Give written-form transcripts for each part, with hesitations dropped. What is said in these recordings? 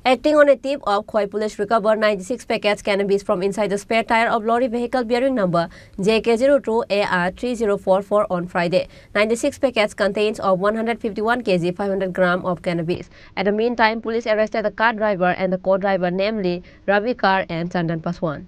Acting on a tip of, Khowai Police recovered 96 packets cannabis from inside the spare tire of lorry vehicle bearing number JK02AR3044 on Friday. 96 packets contains of 151 kg 500 gram of cannabis. At the meantime, police arrested the car driver and the co-driver, namely Ravi Kar and Chandan Paswan.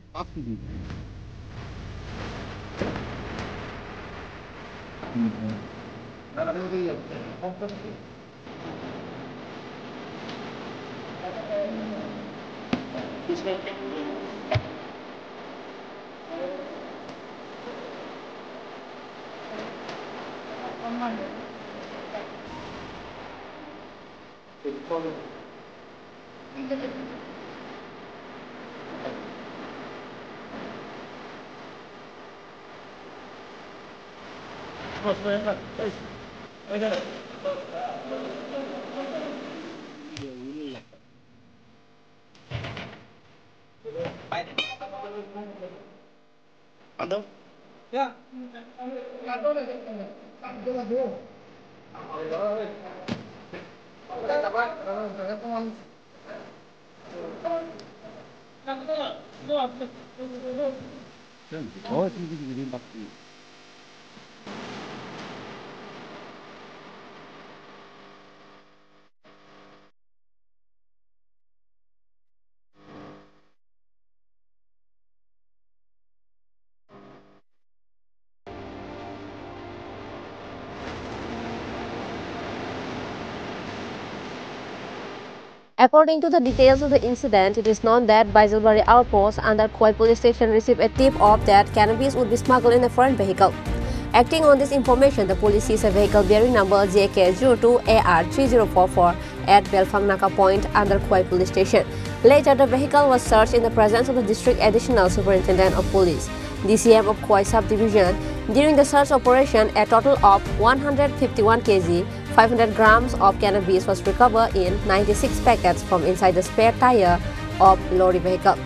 According to the details of the incident, it is known that Baijalbari outpost under Khowai Police Station received a tip-off that cannabis would be smuggled in a foreign vehicle. Acting on this information, the police seized a vehicle bearing number JK02AR3044 at Belfangnaka Point under Khowai Police Station. Later, the vehicle was searched in the presence of the District Additional Superintendent of Police, DCM of Khowai Subdivision. During the search operation, a total of 151 kg 500 grams of cannabis was recovered in 96 packets from inside the spare tire of lorry vehicle.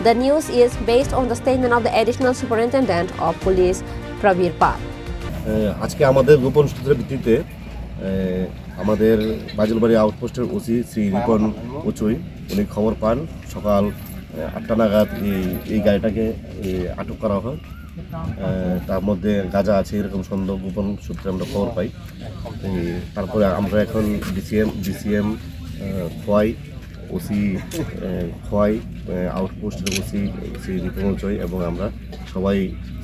The news is based on the statement of the Additional Superintendent of Police, Pravir Pal. আজকে আমাদের গোপন সূত্রের ভিত্তিতে আমাদের বাজলবাড়ি আউটপোস্টের OC Shri Ripon উচুই উনি খবর পান সকাল 8টা নাগাদ এই গাড়িটাকে আটক করা হয়। তার মধ্যে গাঁজা আছে এরকম সন্দেহ গোপন সূত্রে আমরা খবর পাই। তারপরে আমরা এখন ডিসিএম খোয়াই ওসি খোয়াই আউটপোস্টের ওসি শ্রী রিপন উচুই এবং আমরা সবাই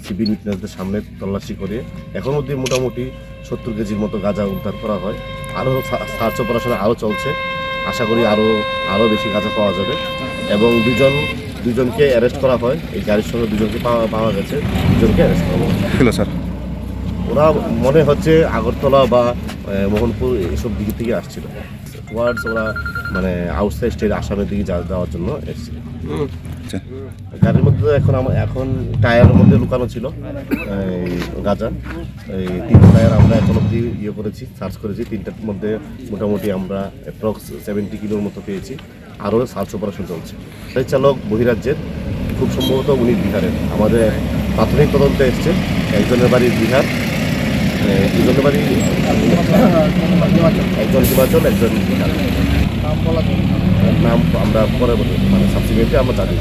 সিভিল উইটনেসদের সামনে তল্লাশি করে এখন অবধি মোটামুটি 70 কেজির মতো গাঁজা উদ্ধার করা হয়। আরও সার্চ অপারেশন আরও চলছে, আশা করি আরও বেশি গাঁজা পাওয়া যাবে এবং দুজনকে অ্যারেস্ট করা হয়। এই গাড়ির সঙ্গে দুজনকে পাওয়া গেছে, দুজনকে অ্যারেস্ট করা হয়। স্যার ওরা মনে হচ্ছে আগরতলা বা মোহনপুর এসব দিক থেকে আসছিল, টুয়ার্ডস ওরা মানে আউটসাইড স্টেট আসামের দিকে যাওয়ার জন্য এসেছিল। গাড়ির মধ্যে এখন টায়ারের মধ্যে লুকানো ছিল গাঁজা। এই 3 টায়ার আমরা এখন অবধি করেছি, সার্চ করেছি। 3টার মধ্যে মোটামুটি আমরা অ্যাপ্রক্স 70 কিলোর মতো পেয়েছি। আরও সার্চ অপারেশন চলছে। গাড়ি চালক বহিরাজ্যের, খুব সম্ভবত উনি বিহারের। আমাদের প্রাথমিক তদন্তে এসছে একজনের বাড়ি বিহার, দুজনের বাড়ি একজন হিমাচল, একজন বিহার। নাম আমরা পরে মানে সাবসিকুয়েন্টলি আমরা জানি।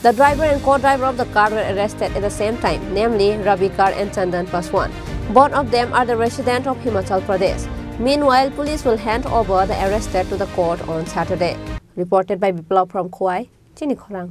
The driver and co-driver of the car were arrested at the same time, namely Ravi Kar and Chandan Paswan. Both of them are the residents of Himachal Pradesh. Meanwhile, police will hand over the arrested to the court on Saturday. Reported by Biplav from Khowai, Chini Khorang.